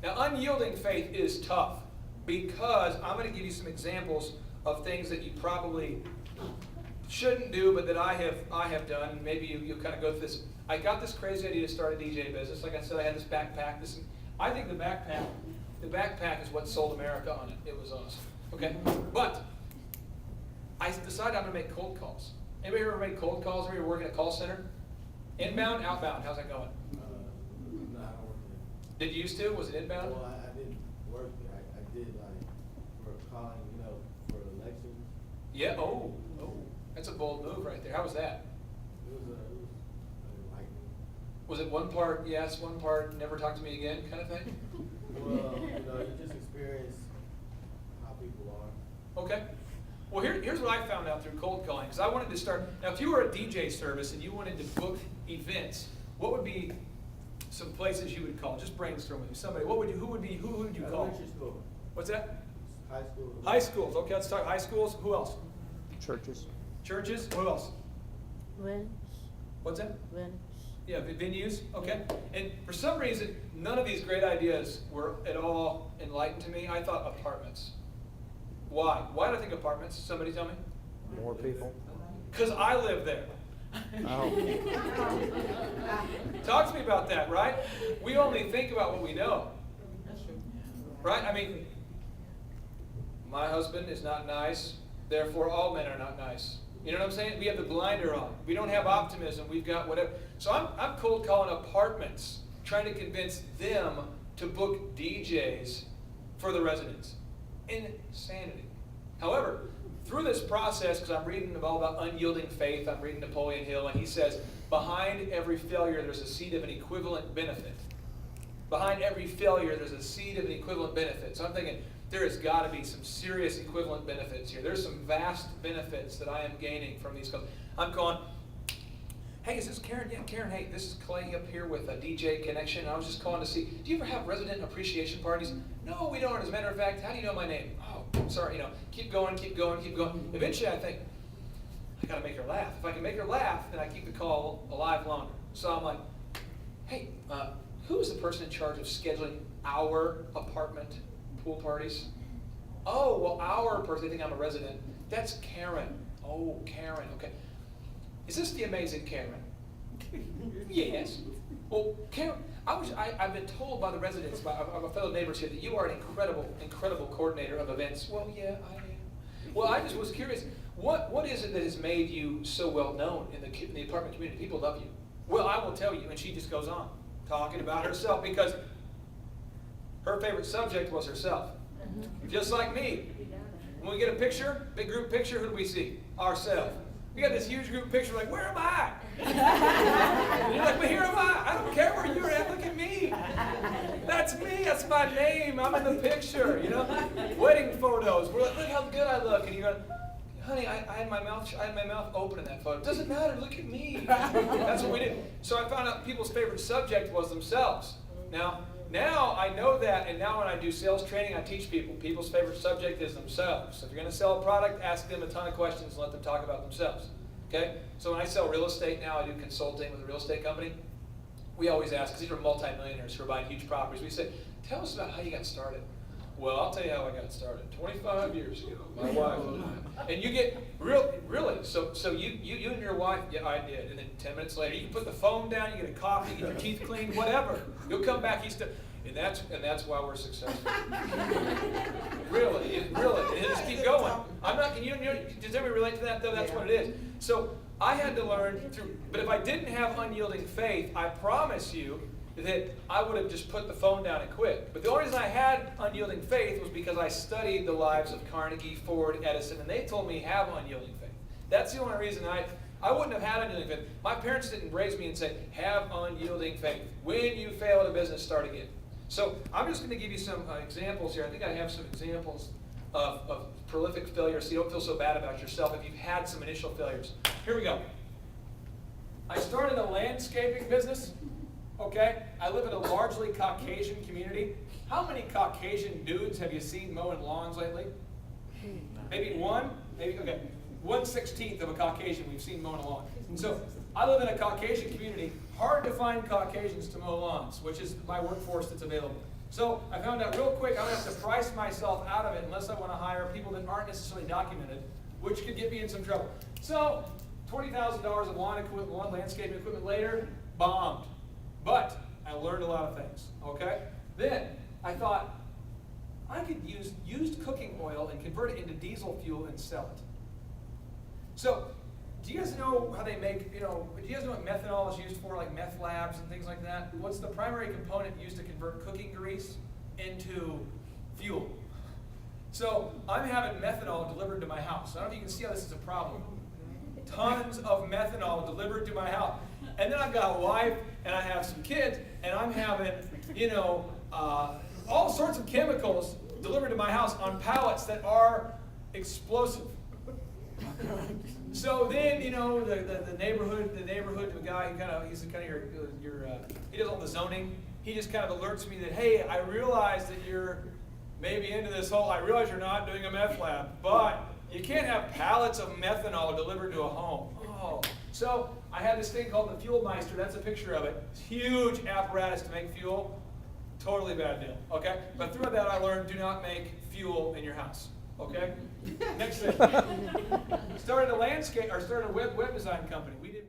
Now, unyielding faith is tough because I'm going to give you some examples of things that you probably shouldn't do, but that I have done. Maybe you'll kind of go through this. I got this crazy idea to start a DJ business. Like I said, I had this backpack. I think the backpack is what sold America on it. It was awesome. Okay, but I decided I'm going to make cold calls. Anybody ever made cold calls? Anybody working at a call center? Inbound, outbound. How's that going? No, I don't work there. Did you used to? Was it inbound? Well, I didn't work there. I did like for calling, for elections. Yeah. Oh, that's a bold move right there. How was that? It was like, Was it one part yes, one part never talk to me again kind of thing? well, you just experience how people are. Okay. Well, here's what I found out through cold calling, because I wanted to start. Now, if you were a DJ service and you wanted to book events, what would be some places you would call? Just brainstorm with me. Somebody. Who would you call? Elementary school. What's that? High school. High schools. Okay, let's talk high schools. Who else? Churches. Churches. Who else? Venues. What's that? Venues. Yeah, venues. Okay. And for some reason, none of these great ideas were at all enlightened to me. I thought apartments. Why? Why do I think apartments? Somebody tell me. More people. Because I live there. Oh. Talk to me about that, right? We only think about what we know. Right? I mean, my husband is not nice, therefore all men are not nice. You know what I'm saying? We have the blinder on. We don't have optimism. We've got whatever. So I'm cold calling apartments, trying to convince them to book DJs for the residents. Insanity. However, through this process, because I'm reading all about unyielding faith, I'm reading Napoleon Hill, and he says, behind every failure, there's a seed of an equivalent benefit. Behind every failure, there's a seed of an equivalent benefit. So I'm thinking, there has got to be some serious equivalent benefits here. There's some vast benefits that I am gaining from these calls. I'm calling, hey, is this Karen? Yeah, Karen, hey, this is Clay up here with a DJ Connection. I was just calling to see, do you ever have resident appreciation parties? No, we don't. As a matter of fact, how do you know my name? Oh, sorry, keep going. Eventually I think, I gotta make her laugh. If I can make her laugh, then I keep the call alive longer. So I'm like, hey, who is the person in charge of scheduling our apartment pool parties? Oh, well, our person, they think I'm a resident. That's Karen. Oh, Karen, okay. Is this the amazing Karen? Yes. Well, Karen, I've been told by the residents, by our fellow neighbors here, that you are an incredible coordinator of events. Well, yeah, I am. Well, I just was curious, what is it that has made you so well known in the apartment community? People love you. Well, I will tell you, and she just goes on, talking about herself, because her favorite subject was herself. Just like me. When we get a picture, big group picture, who do we see? Ourselves. We got this huge group picture, like, where am I? And you're like, but here am I. I don't care where you're at. Look at me. That's me. That's my name. I'm in the picture. Wedding photos. We're like, look how good I look. And you're going, honey, I had my mouth open in that photo. Doesn't matter. Look at me. That's what we did. So I found out people's favorite subject was themselves. Now I know that, and now when I do sales training, I teach people, people's favorite subject is themselves. So if you're going to sell a product, ask them a ton of questions and let them talk about themselves. Okay? So when I sell real estate now, I do consulting with a real estate company. We always ask, because these are multimillionaires who are buying huge properties, we say, tell us about how you got started. Well, I'll tell you how I got started. 25 years ago, my wife and I. And you get, really, so you and your wife, yeah, I did. And then 10 minutes later, you can put the phone down, you get a coffee, get your teeth cleaned, whatever. You'll come back, and that's why we're successful. Really. And just keep going. Does everybody relate to that, though? That's what it is. So I had to learn through, but if I didn't have unyielding faith, I promise you that I would have just put the phone down and quit. But the only reason I had unyielding faith was because I studied the lives of Carnegie, Ford, Edison, and they told me have unyielding faith. That's the only reason I wouldn't have had unyielding faith. My parents didn't raise me and say, have unyielding faith. When you fail at a business, start again. So I'm just going to give you some examples here. I think I have some examples of prolific failures so you don't feel so bad about yourself if you've had some initial failures. Here we go. I started a landscaping business. Okay, I live in a largely Caucasian community. How many Caucasian dudes have you seen mowing lawns lately? Maybe one? Maybe, okay. 1/16 of a Caucasian we've seen mowing a lawn. And so I live in a Caucasian community. Hard to find Caucasians to mow lawns, which is my workforce that's available. So I found out real quick I'm going to have to price myself out of it unless I want to hire people that aren't necessarily documented, which could get me in some trouble. So $20,000 of lawn equipment, lawn landscaping equipment later, bombed. But I learned a lot of things, okay? Then I thought I could use used cooking oil and convert it into diesel fuel and sell it. So do you guys know how they make, do you guys know what methanol is used for, like meth labs and things like that? What's the primary component used to convert cooking grease into fuel? So I'm having methanol delivered to my house. I don't know if you can see how this is a problem. Tons of methanol delivered to my house. And then I've got a wife, and I have some kids, and I'm having, all sorts of chemicals delivered to my house on pallets that are explosive. So then, the neighborhood, the guy, he's kind of your he does all the zoning. He just kind of alerts me that, hey, I realize that you're maybe into this whole, I realize you're not doing a meth lab, but you can't have pallets of methanol delivered to a home. Oh, so I had this thing called the Fuel Meister. That's a picture of it. It's huge apparatus to make fuel. Totally bad deal, okay? But through that I learned, do not make fuel in your house, okay? Next thing. Started a web design company. We did